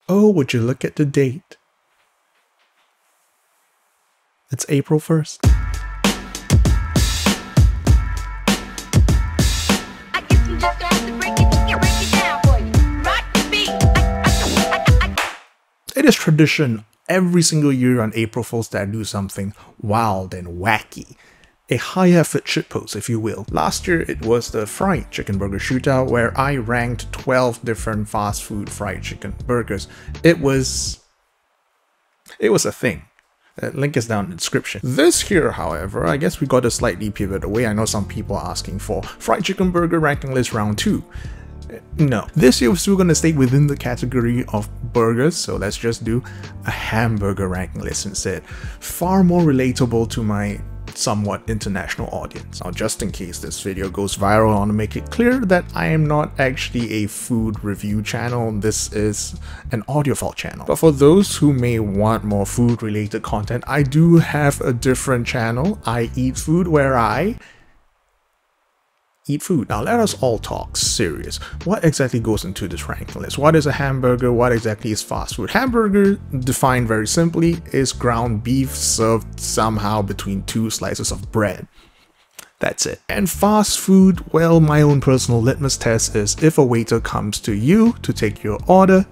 Oh, would you look at the date? It's April 1st. It is tradition every single year on April Fools that I do something wild and wacky. A high-effort shitpost, if you will. Last year, it was the fried chicken burger shootout where I ranked 12 different fast food fried chicken burgers. It was a thing. The link is down in the description. This year, however, I guess we got to slightly pivot away. I know some people are asking for fried chicken burger ranking list round 2. No. This year we're still going to stay within the category of burgers, so let's just do a hamburger ranking list instead. Far more relatable to my somewhat international audience. Now, just in case this video goes viral, I want to make it clear that I am not actually a food review channel. This is an audiophile channel. But for those who may want more food related content, I do have a different channel, I Eat Food, where I eat food. Now let us all talk serious. What exactly goes into this ranking list? What is a hamburger? What exactly is fast food? Hamburger, defined very simply, is ground beef served somehow between two slices of bread. That's it. And fast food, well, my own personal litmus test is if a waiter comes to you to take your order,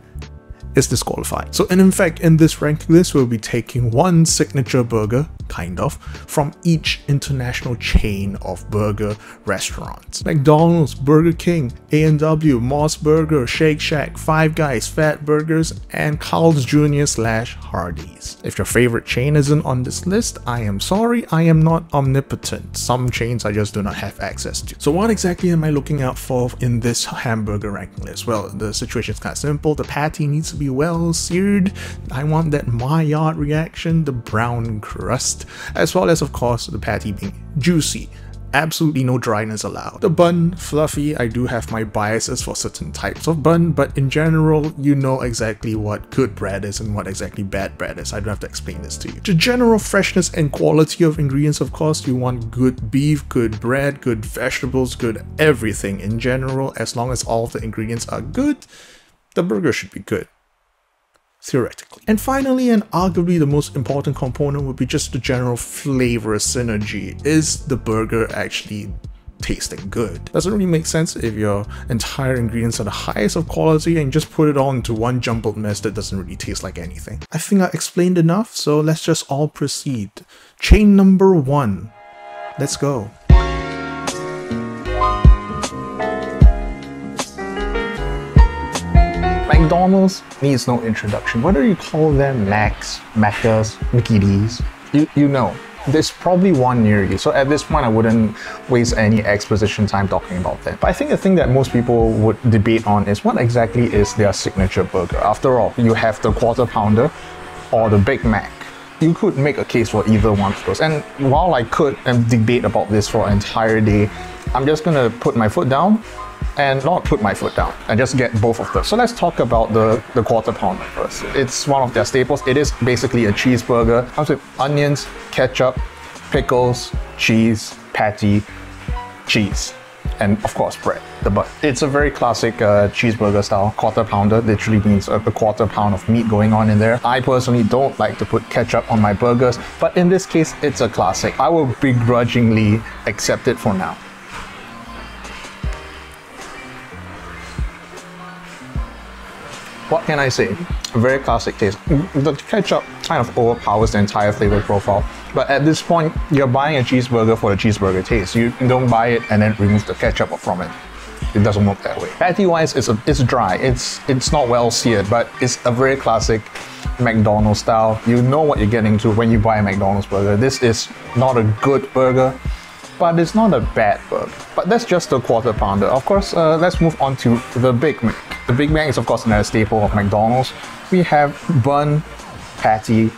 is disqualified. So, and in fact, in this ranking list, we'll be taking one signature burger, kind of, from each international chain of burger restaurants. McDonald's, Burger King, A&W, Mos Burger, Shake Shack, Five Guys, Fatburgers, and Carl's Jr. / Hardee's. If your favorite chain isn't on this list, I am sorry, I am not omnipotent. Some chains I just do not have access to. So what exactly am I looking out for in this hamburger ranking list? Well, the situation is kind of simple. The patty needs to be well seared. I want that Maillard reaction, the brown crust, as well as of course the patty being juicy. Absolutely no dryness allowed. The bun, fluffy. I do have my biases for certain types of bun, but in general, you know exactly what good bread is and what exactly bad bread is. I don't have to explain this to you. The general freshness and quality of ingredients, of course, you want good beef, good bread, good vegetables, good everything in general. As long as all the ingredients are good, the burger should be good. Theoretically. And finally, and arguably the most important component would be just the general flavor synergy. Is the burger actually tasting good? Doesn't really make sense if your entire ingredients are the highest of quality and just put it all into one jumbled mess that doesn't really taste like anything. I think I explained enough, so let's just all proceed. Chain number 1. Let's go. McDonald's needs no introduction. Whether you call them Macs, Maccas, Mickey D's, you know, there's probably one near you. So at this point, I wouldn't waste any exposition time talking about that. But I think the thing that most people would debate on is what exactly is their signature burger. After all, you have the Quarter Pounder or the Big Mac. You could make a case for either one of those. And while I could debate about this for an entire day, I'm just gonna put my foot down and not put my foot down and just get both of them. So let's talk about the Quarter Pounder first. It's one of their staples. It is basically a cheeseburger. Comes with onions, ketchup, pickles, cheese, patty, cheese, and of course bread, the bun. It's a very classic cheeseburger style Quarter Pounder. Literally means a quarter pound of meat going on in there. I personally don't like to put ketchup on my burgers, but in this case, it's a classic. I will begrudgingly accept it for now. What can I say? A very classic taste. The ketchup kind of overpowers the entire flavor profile. But at this point, you're buying a cheeseburger for the cheeseburger taste. You don't buy it and then remove the ketchup from it. It doesn't work that way. Patty-wise, it's dry. It's not well seared, but it's a very classic McDonald's style. You know what you're getting to when you buy a McDonald's burger. This is not a good burger, but it's not a bad burger. But that's just the Quarter Pounder. Of course, let's move on to the Big Mac. The Big Mac is of course another staple of McDonald's. We have bun, patty,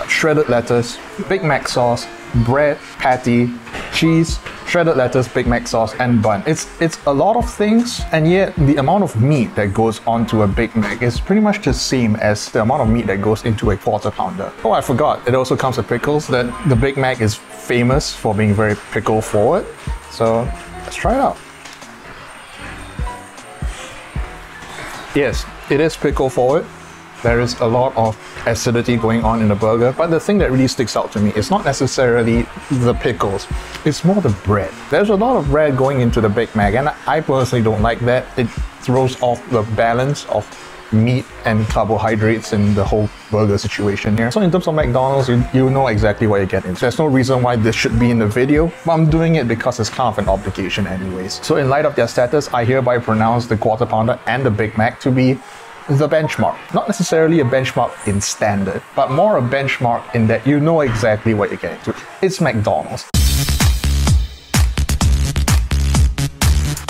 shredded lettuce, Big Mac sauce, bread, patty, cheese, shredded lettuce, Big Mac sauce, and bun. It's a lot of things, and yet the amount of meat that goes onto a Big Mac is pretty much the same as the amount of meat that goes into a Quarter Pounder. Oh, I forgot, it also comes with pickles. That the Big Mac is famous for being very pickle forward. So let's try it out. Yes, it is pickle forward. There is a lot of acidity going on in the burger, but the thing that really sticks out to me is not necessarily the pickles, it's more the bread. There's a lot of bread going into the Big Mac, and I personally don't like that. It throws off the balance of meat and carbohydrates in the whole burger situation here. So in terms of McDonald's, you know exactly what you're getting. There's no reason why this should be in the video, but I'm doing it because it's kind of an obligation anyways. So in light of their status, I hereby pronounce the Quarter Pounder and the Big Mac to be the benchmark. Not necessarily a benchmark in standard, but more a benchmark in that you know exactly what you're getting to. It's McDonald's.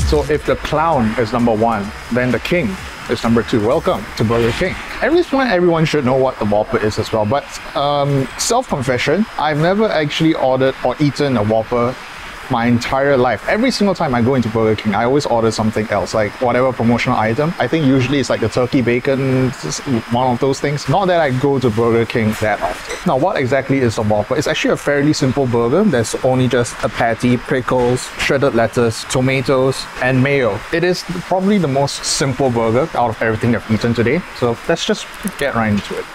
So if the clown is number one, then the king is number two. Welcome to Burger King. At this point, everyone should know what the Whopper is as well, but self-confession, I've never actually ordered or eaten a Whopper my entire life. Every single time I go into Burger King, I always order something else, like whatever promotional item. I think usually it's like the turkey bacon, one of those things. Not that I go to Burger King that often. Now, what exactly is a Whopper? It's actually a fairly simple burger. There's only just a patty, pickles, shredded lettuce, tomatoes, and mayo. It is probably the most simple burger out of everything I've eaten today. So let's just get right into it.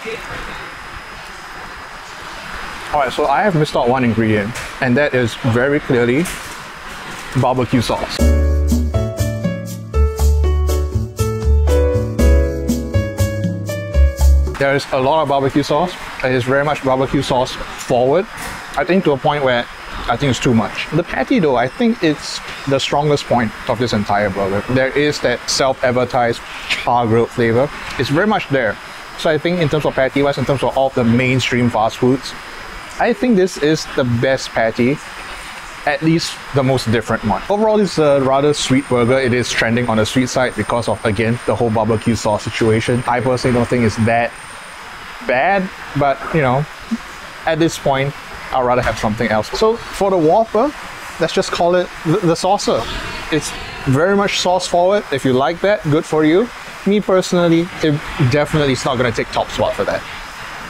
Alright, so I have missed out one ingredient, and that is very clearly barbecue sauce. There is a lot of barbecue sauce. It is very much barbecue sauce forward. I think to a point where I think it's too much. The patty though, I think it's the strongest point of this entire burger. There is that self-advertised char grilled flavor. It's very much there. So I think in terms of patty-wise, in terms of all the mainstream fast foods, I think this is the best patty, at least the most different one. Overall, it's a rather sweet burger. It is trending on the sweet side because of, again, the whole barbecue sauce situation. I personally don't think it's that bad, but you know, at this point, I'd rather have something else. So for the Whopper, let's just call it the saucer. It's very much sauce forward. If you like that, good for you. Me personally, it definitely is not going to take top spot for that.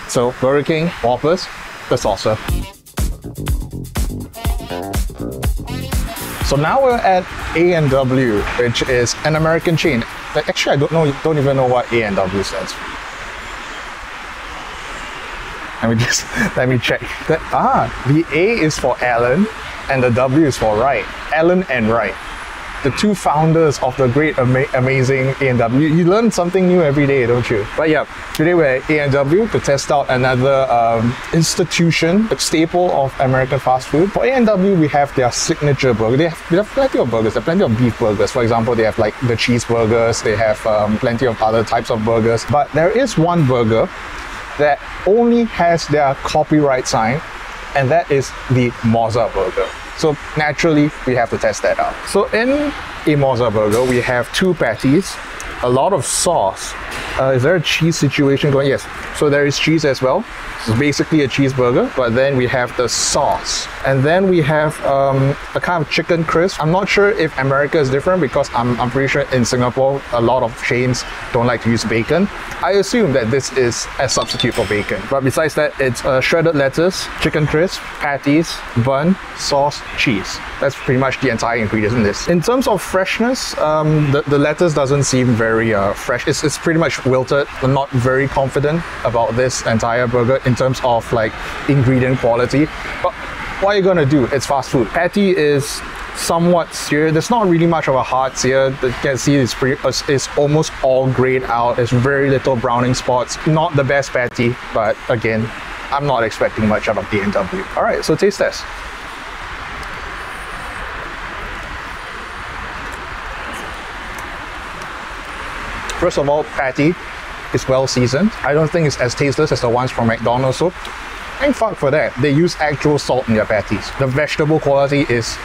So Burger King, Whoppers, the saucer. So now we're at A&W, which is an American chain. Actually, I don't even know what A&W stands for. Let me check. The A is for Allen and the W is for Wright. Allen and Wright, the two founders of the great, amazing A&W. You learn something new every day, don't you? But yeah, today we're at A&W to test out another institution, a staple of American fast food. For A&W, we have their signature burger. They have plenty of burgers. There are plenty of beef burgers. For example, they have like the cheeseburgers. They have plenty of other types of burgers. But there is one burger that only has their copyright sign, and that is the Mozza Burger. So naturally, we have to test that out. So in a Mozza Burger, we have two patties, a lot of sauce. Is there a cheese situation going? Yes. So there is cheese as well. It's basically a cheeseburger, but then we have the sauce. And then we have a kind of chicken crisp. I'm not sure if America is different because I'm pretty sure in Singapore, a lot of chains don't like to use bacon. I assume that this is a substitute for bacon. But besides that, it's shredded lettuce, chicken crisp, patties, bun, sauce, cheese. That's pretty much the entire ingredients in this. In terms of freshness, the lettuce doesn't seem very fresh. It's pretty much wilted. I'm not very confident about this entire burger in terms of like ingredient quality. But what are you gonna do? It's fast food. Patty is somewhat seared. There's not really much of a hard sear. You can see it's almost all grayed out. There's very little browning spots. Not the best patty, but again, I'm not expecting much out of A&W. All right, so taste test. First of all, patty is well seasoned. I don't think it's as tasteless as the ones from McDonald's. So thank fuck for that. They use actual salt in their patties. The vegetable quality is,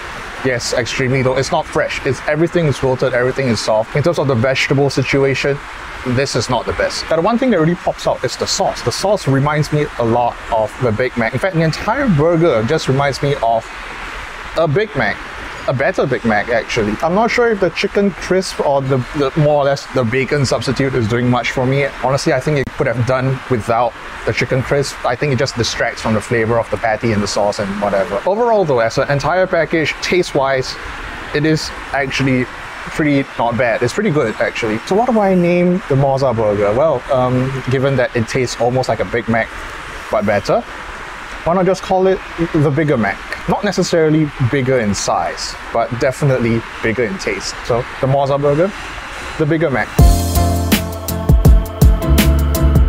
yes, extremely low. It's not fresh. Everything is wilted, everything is soft. In terms of the vegetable situation, this is not the best. But the one thing that really pops out is the sauce. The sauce reminds me a lot of the Big Mac. In fact, the entire burger just reminds me of a Big Mac. A better Big Mac, actually. I'm not sure if the chicken crisp or the more or less the bacon substitute is doing much for me. Honestly, I think it could have done without the chicken crisp. I think it just distracts from the flavor of the patty and the sauce and whatever. Overall though, as an entire package, taste-wise, it is actually pretty not bad. It's pretty good actually. So what do I name the Mozza Burger? Well, given that it tastes almost like a Big Mac but better, why not just call it the Bigger Mac? Not necessarily bigger in size, but definitely bigger in taste. So the Mozza Burger, the Bigger Mac.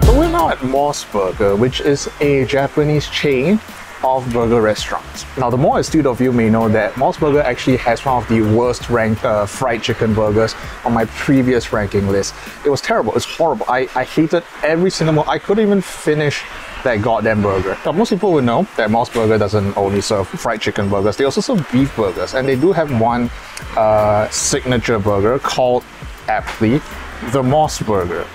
So we're now at Mos Burger, which is a Japanese chain of burger restaurants. Now, the more astute of you may know that Mos Burger actually has one of the worst ranked fried chicken burgers on my previous ranking list. It was terrible. It's horrible. I hated every single I couldn't even finish that goddamn burger. Now, most people would know that Mos Burger doesn't only serve fried chicken burgers, they also serve beef burgers, and they do have one signature burger called, aptly, the Mos Burger.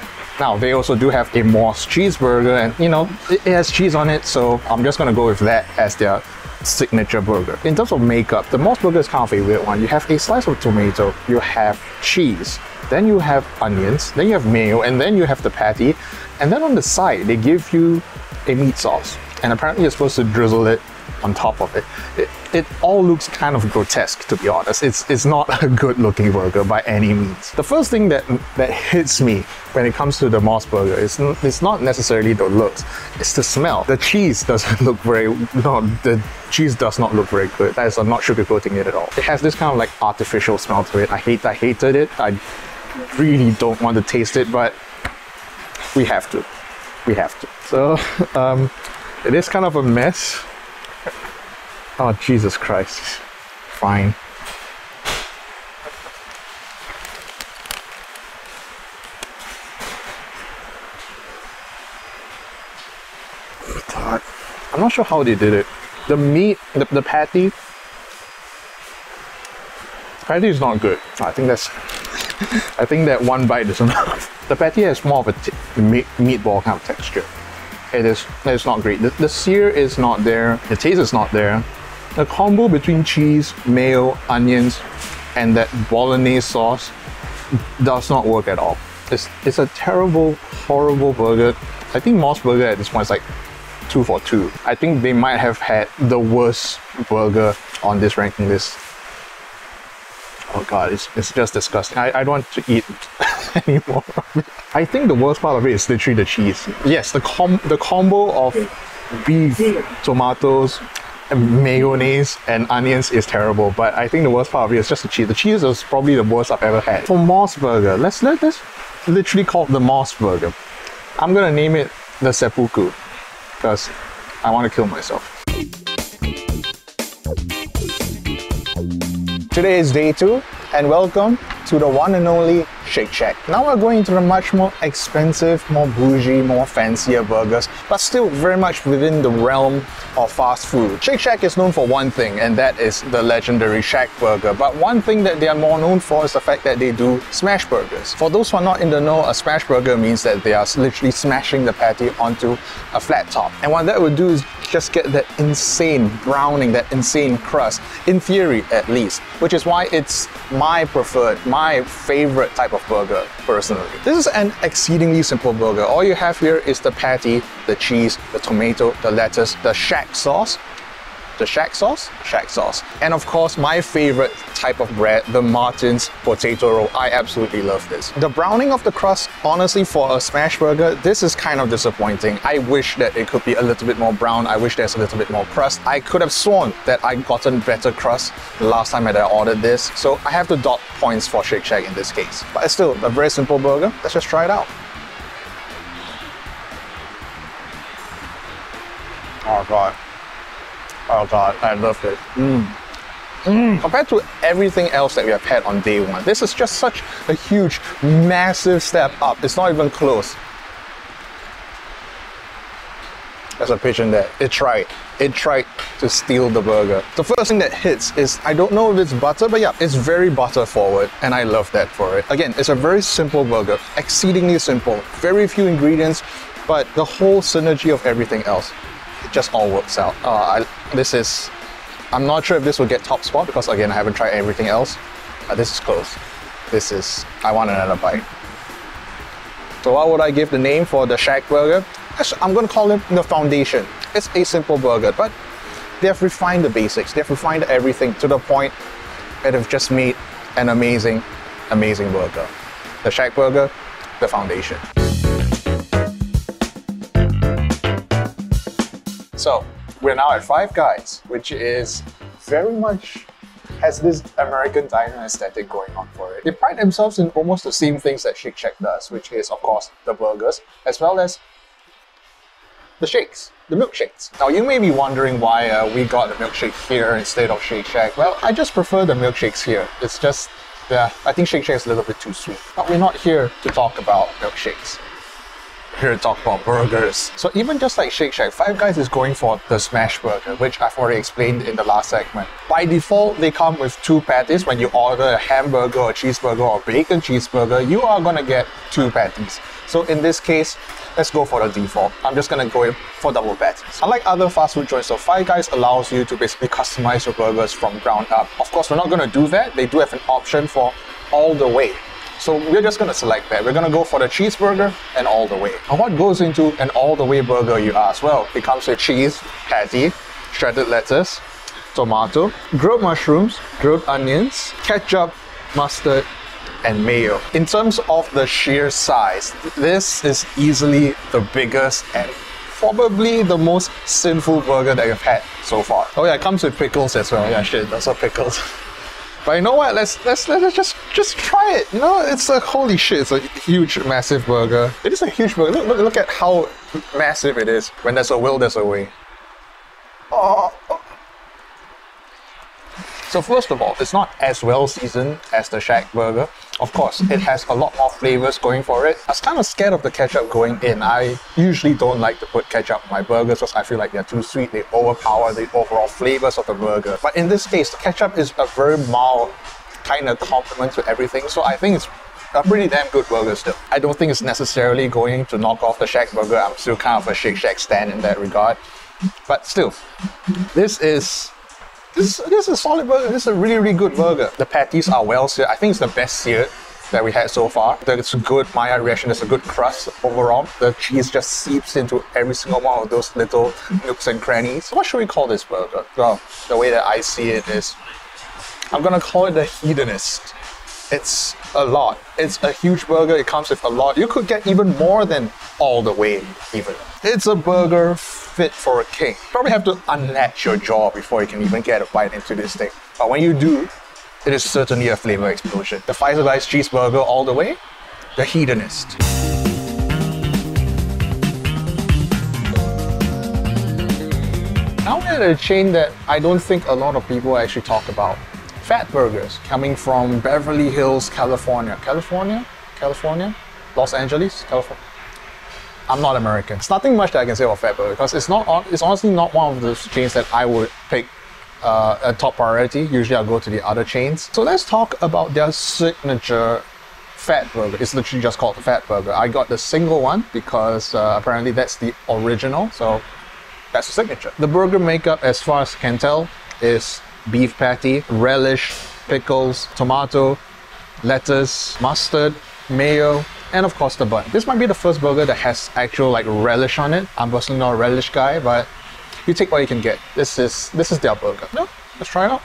Now, they also do have a Mos Cheeseburger, and you know, it has cheese on it, so I'm just gonna go with that as their signature burger. In terms of makeup, the Mos Burger is kind of a weird one. You have a slice of tomato, you have cheese, then you have onions, then you have mayo, and then you have the patty, and then on the side, they give you a meat sauce, and apparently you're supposed to drizzle it on top of it. It all looks kind of grotesque, to be honest. It's not a good looking burger by any means. The first thing that hits me when it comes to the Mos Burger is it's not necessarily the looks, it's the smell. The cheese doesn't look the cheese does not look very good. That is, I'm not sugarcoating it at all. It has this kind of like artificial smell to it. I hated it. I really don't want to taste it, but we have to. We have to. So it is kind of a mess. Oh, Jesus Christ. Fine. God. I'm not sure how they did it. The meat, the patty is not good. I think that one bite is enough. The patty has more of a meatball kind of texture. It's not great. The sear is not there. The taste is not there. The combo between cheese, mayo, onions, and that bolognese sauce does not work at all. It's a terrible, horrible burger. I think Mos Burger at this point is like 2 for 2. I think they might have had the worst burger on this ranking list. Oh God, it's just disgusting. I don't want to eat anymore of it. I think the worst part of it is literally the cheese. Yes, the combo of beef, tomatoes, and mayonnaise and onions is terrible, but I think the worst part of it is just the cheese. The cheese is probably the worst I've ever had. For Mos Burger, let's literally call it the Mos Burger. I'm gonna name it the Seppuku because I want to kill myself. Today is day 2, and welcome to the one and only Shake Shack. Now we're going to the much more expensive, more bougie, more fancier burgers, but still very much within the realm of fast food. Shake Shack is known for one thing, and that is the legendary ShackBurger. But one thing that they are more known for is the fact that they do smash burgers. For those who are not in the know, a smash burger means that they are literally smashing the patty onto a flat top. And what that would do is just get that insane browning, that insane crust, in theory at least, which is why it's my preferred, my favorite type of burger, personally. This is an exceedingly simple burger. All you have here is the patty, the cheese, the tomato, the lettuce, the shack sauce, and of course my favorite type of bread, the Martin's potato roll. I absolutely love this. The browning of the crust, honestly, for a smash burger, this is kind of disappointing. I wish that it could be a little bit more brown. I wish there's a little bit more crust. I could have sworn that I gotten better crust the last time that I ordered this, so I have to dot points for Shake Shack in this case. But it's still a very simple burger. Let's just try it out. Oh God. Oh God, I love it. Compared to everything else that we have had on day 1, this is just such a huge, massive step up. It's not even close. There's a pigeon there. It tried to steal the burger. The first thing that hits is, I don't know if it's butter, but yeah, it's very butter forward, and I love that for it. Again, it's a very simple burger, exceedingly simple, very few ingredients, but the whole synergy of everything else, it just all works out. I'm not sure if this will get top spot because again, I haven't tried everything else. This is close. I want another bite. So what would I give the name for the ShackBurger? I'm going to call it the foundation. It's a simple burger, but they have refined the basics. They have refined everything to the point that have just made an amazing amazing burger. The ShackBurger, the foundation. So, we're now at Five Guys, which is very much has this American diner aesthetic going on for it. They pride themselves in almost the same things that Shake Shack does, which is, of course, the burgers, as well as the shakes, the milkshakes. Now, you may be wondering why we got the milkshake here instead of Shake Shack. Well, I just prefer the milkshakes here. It's just, I think Shake Shack is a little bit too sweet. But we're not here to talk about milkshakes. Here to talk about burgers. So even just like Shake Shack, Five Guys is going for the smash burger, which I've already explained in the last segment. By default, they come with 2 patties. When you order a hamburger or cheeseburger or bacon cheeseburger, you are gonna get 2 patties. So in this case, let's go for the default. I'm just gonna go for double patties. Unlike other fast food joints, so Five Guys allows you to basically customize your burgers from ground up. Of course, we're not gonna do that. They do have an option for all the way. So we're just going to select that. We're going to go for the cheeseburger and all the way. And what goes into an all the way burger, you ask? Well, it comes with cheese, patty, shredded lettuce, tomato, grilled mushrooms, grilled onions, ketchup, mustard, and mayo. In terms of the sheer size, this is easily the biggest and probably the most sinful burger that you've had so far. Oh yeah, it comes with pickles as well. Yeah, shit, those are pickles. But you know what? Let's just try it. You know, it's a holy shit. It's a huge, massive burger. It is a huge burger. Look at how massive it is. When there's a will, there's a way. Oh. So first of all, it's not as well seasoned as the ShackBurger. Of course, it has a lot more flavors going for it. I was kind of scared of the ketchup going in. I usually don't like to put ketchup on my burgers because I feel like they're too sweet. They overpower the overall flavors of the burger. But in this case, the ketchup is a very mild kind of compliment to everything. So I think it's a pretty damn good burger still. I don't think it's necessarily going to knock off the ShackBurger. I'm still kind of a Shake Shack stan in that regard. But still, this is a solid burger. This is a really, really good burger. The patties are well seared. I think it's the best seared that we had so far. There's a good Maillard reaction. There's a good crust overall. The cheese just seeps into every single one of those little nooks and crannies. What should we call this burger? Well, the way that I see it is, I'm gonna call it the hedonist. It's a lot. It's a huge burger. It comes with a lot. You could get even more than all the way, even. It's a burger fit for a king. You probably have to unlatch your jaw before you can even get a bite into this thing. But when you do, it is certainly a flavor explosion. The Five Guys cheeseburger all the way, the hedonist. Now we're at a chain that I don't think a lot of people actually talk about. Fatburgers, coming from Beverly Hills, California. California? Los Angeles? California? I'm not American. There's nothing much that I can say about Fatburger because it's honestly not one of those chains that I would pick a top priority. Usually I'll go to the other chains. So let's talk about their signature Fatburger. It's literally just called the Fatburger. I got the single one because apparently that's the original. So that's the signature. The burger makeup, as far as I can tell, is beef patty, relish, pickles, tomato, lettuce, mustard, mayo, and of course the bun. This might be the first burger that has actual like relish on it. I'm personally not a relish guy, but you take what you can get. This is their burger. No, let's try it out.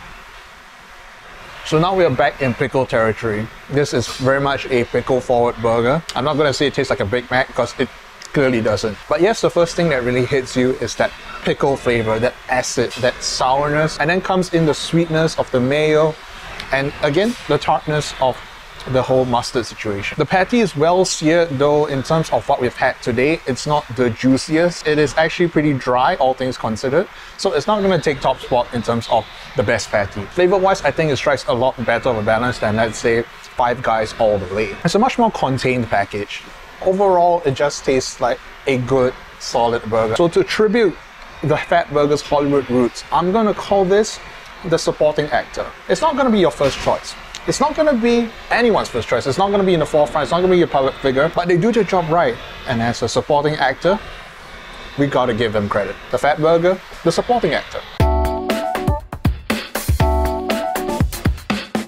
So now we are back in pickle territory. This is very much a pickle forward burger. I'm not gonna say it tastes like a Big Mac because it clearly doesn't. But yes, the first thing that really hits you is that pickle flavor, that acid, that sourness, and then comes in the sweetness of the mayo, and again, the tartness of the whole mustard situation. The patty is well seared, though in terms of what we've had today, it's not the juiciest. It is actually pretty dry, all things considered. So it's not going to take top spot in terms of the best patty. Flavor-wise, I think it strikes a lot better of a balance than, let's say, Five Guys all the way. It's a much more contained package. Overall, it just tastes like a good, solid burger. So to tribute the Fatburger's Hollywood roots, I'm gonna call this the supporting actor. It's not gonna be your first choice. It's not gonna be anyone's first choice. It's not gonna be in the forefront. It's not gonna be your public figure, but they do their job right. And as a supporting actor, we gotta give them credit. The Fatburger, the supporting actor.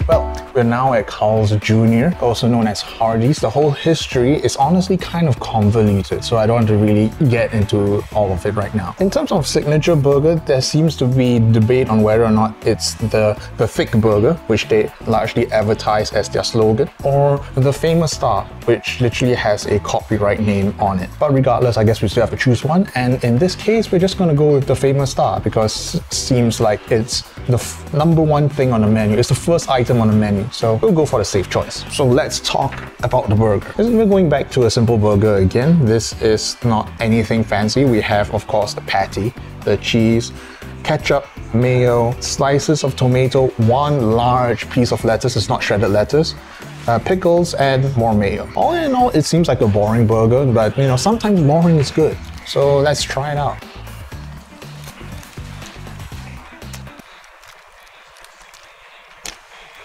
Well, we're Burger, now at Carl's Jr., also known as Hardee's. The whole history is honestly kind of convoluted, so I don't want to really get into all of it right now. In terms of signature burger, there seems to be debate on whether or not it's the thick burger, which they largely advertise as their slogan, or the famous star, which literally has a copyright name on it. But regardless, I guess we still have to choose one, and in this case, we're just going to go with the famous star because it seems like it's the number one thing on the menu. It's the first item on the menu, so we'll go for the safe choice. So let's talk about the burger. We're going back to a simple burger again. This is not anything fancy. We have, of course, the patty, the cheese, ketchup, mayo, slices of tomato, one large piece of lettuce, it's not shredded lettuce, pickles, and more mayo. All in all, it seems like a boring burger, but you know, sometimes boring is good. So let's try it out.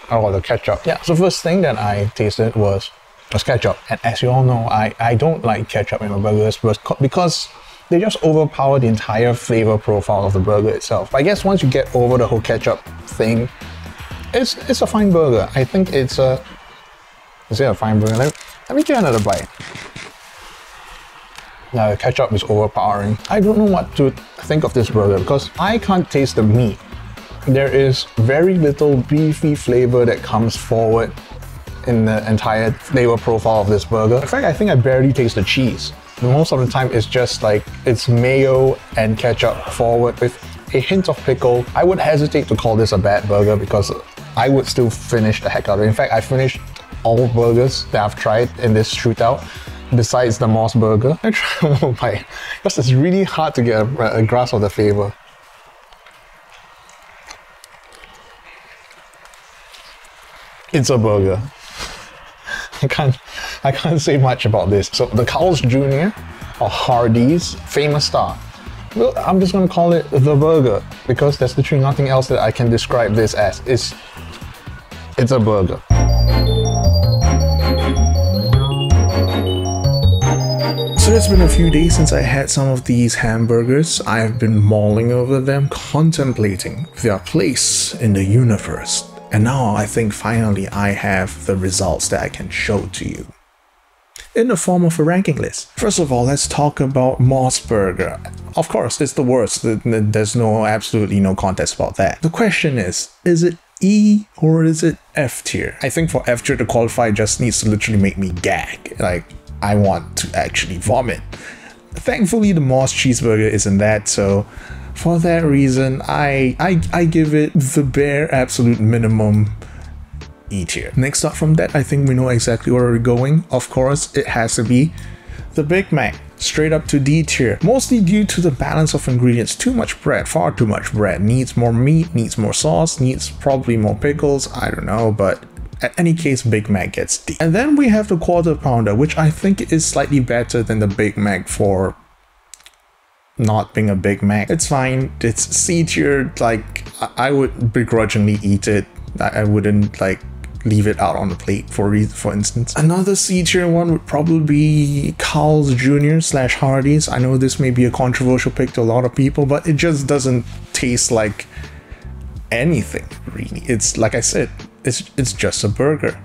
Oh, the ketchup. Yeah, so first thing that I tasted was ketchup. And as you all know, I don't like ketchup in my burgers because they just overpower the entire flavor profile of the burger itself. I guess once you get over the whole ketchup thing, it's a fine burger. I think it's a... Is it a fine burger? Let me get another bite. Now, the ketchup is overpowering. I don't know what to think of this burger because I can't taste the meat. There is very little beefy flavor that comes forward in the entire flavor profile of this burger. In fact, I think I barely taste the cheese. Most of the time, it's just like, it's mayo and ketchup forward with a hint of pickle. I would hesitate to call this a bad burger because I would still finish the heck out of it. In fact, I finished all burgers that I've tried in this shootout, besides the Mos Burger. I try one more bite because it's really hard to get a grasp of the flavor. It's a burger. I can't say much about this. So the Carl's Jr. or Hardee's famous star. Well, I'm just gonna call it the burger because there's literally nothing else that I can describe this as. It's a burger. So it's been a few days since I had some of these hamburgers. I have been mulling over them, contemplating their place in the universe. And now I think finally I have the results that I can show to you in the form of a ranking list. First of all, let's talk about Mos Burger. Of course, it's the worst. There's absolutely no contest about that. The question is it E or is it F tier? I think for F tier to qualify, it just needs to literally make me gag. Like, I want to actually vomit. Thankfully, the Mos Cheeseburger isn't that, so for that reason, I give it the bare absolute minimum E tier. Next up from that, I think we know exactly where we're going. Of course, it has to be the Big Mac, straight up to D tier. Mostly due to the balance of ingredients. Too much bread, far too much bread. Needs more meat, needs more sauce, needs probably more pickles, I don't know, but at any case, Big Mac gets D. And then we have the Quarter Pounder, which I think is slightly better than the Big Mac for not being a Big Mac. It's fine. It's C tier. Like, I would begrudgingly eat it. I wouldn't like leave it out on the plate for instance. Another C tier one would probably be Carl's Jr. / Hardee's. I know this may be a controversial pick to a lot of people, but it just doesn't taste like anything really. It's like I said, it's just a burger.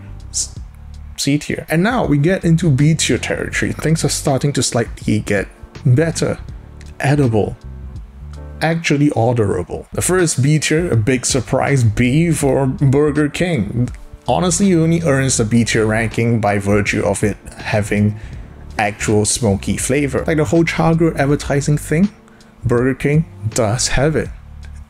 C tier. And now we get into B tier territory. Things are starting to slightly get better. Edible, actually orderable. The first B tier, a big surprise B for Burger King. Honestly, it only earns the B tier ranking by virtue of it having actual smoky flavor. Like the whole chowder advertising thing, Burger King does have it.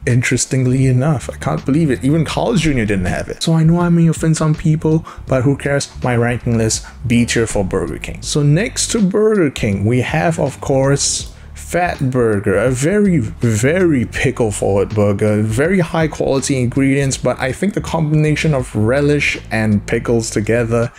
Interestingly enough, I can't believe it. Even Carl's Jr. didn't have it. So I know I may offend some people, but who cares? My ranking list, B tier for Burger King. So next to Burger King, we have, of course, Fatburger, a very, very pickle-forward burger, very high-quality ingredients, but I think the combination of relish and pickles together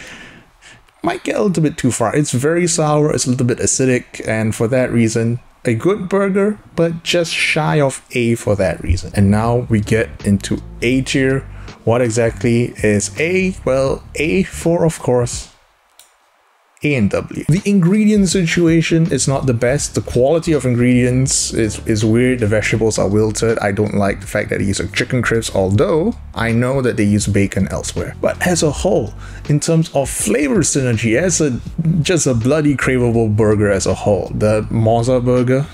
might get a little bit too far. It's very sour, it's a little bit acidic, and for that reason, a good burger, but just shy of A for that reason. And now we get into A tier. What exactly is A? Well, A for, of course, A&W. The ingredient situation is not the best. The quality of ingredients is weird. The vegetables are wilted. I don't like the fact that they use chicken crisps, although I know that they use bacon elsewhere. But as a whole, in terms of flavor synergy, as just a bloody craveable burger as a whole, the Mozza Burger,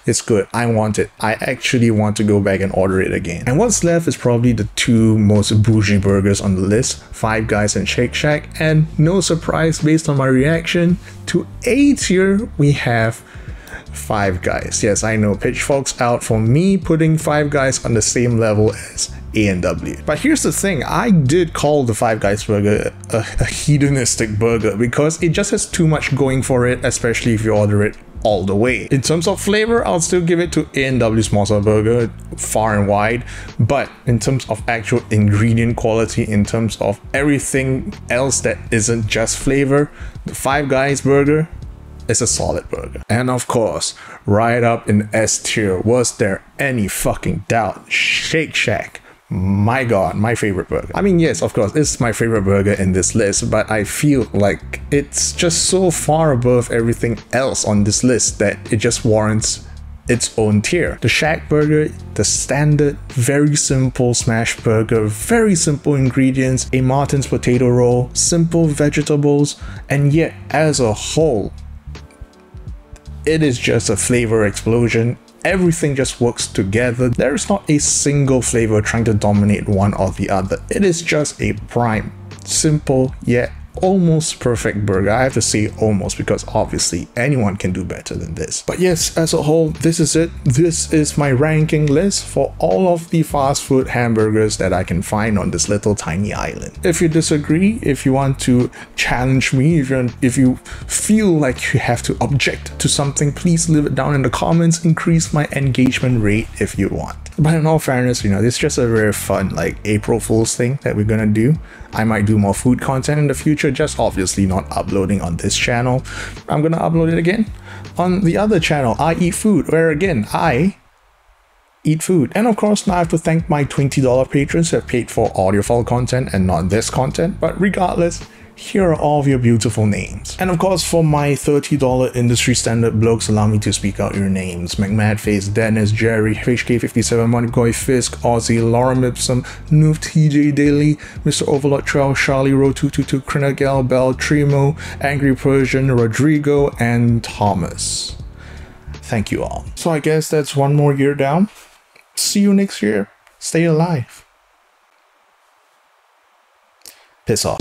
it's good. I want it. I actually want to go back and order it again. And what's left is probably the two most bougie burgers on the list, Five Guys and Shake Shack. And no surprise, based on my reaction to A tier, we have Five Guys. Yes, I know, pitchforks out for me putting Five Guys on the same level as A&W. But here's the thing, I did call the Five Guys burger a hedonistic burger because it just has too much going for it, especially if you order it all the way. In terms of flavor, I'll still give it to A&W's Mozza Burger far and wide, but in terms of actual ingredient quality, in terms of everything else that isn't just flavor, the Five Guys burger is a solid burger. And of course, right up in S tier, was there any fucking doubt, Shake Shack. My god, my favorite burger. I mean, yes, of course, it's my favorite burger in this list, but I feel like it's just so far above everything else on this list that it just warrants its own tier. The ShackBurger, the standard, very simple smash burger, very simple ingredients, a Martin's potato roll, simple vegetables, and yet as a whole, it is just a flavor explosion. Everything just works together. There is not a single flavor trying to dominate one or the other. It is just a prime, simple, yet almost perfect burger. I have to say almost because obviously anyone can do better than this. But yes, as a whole, this is it. This is my ranking list for all of the fast food hamburgers that I can find on this little tiny island. If you disagree, if you want to challenge me, if you feel like you have to object to something, please leave it down in the comments. Increase my engagement rate if you want. But in all fairness, you know, this is just a very fun like April Fool's thing that we're gonna do. I might do more food content in the future, just obviously not uploading on this channel. I'm gonna upload it again on the other channel, I Eat Food, where again, I eat food. And of course, now I have to thank my $20 patrons who have paid for audiophile content and not this content. But regardless, here are all of your beautiful names. And of course, for my $30 industry standard blokes, allow me to speak out your names. McMadface, Dennis, Jerry, HK57, Moneyboy, Fisk, Aussie, Lauren Ipsum, Noof, TJ Daily, Mr. Overlord Trail, Charlie Row 222, Crinacle, Bell, Trimo, Angry Persian, Rodrigo, and Thomas. Thank you all. So I guess that's one more year down. See you next year. Stay alive. Piss off.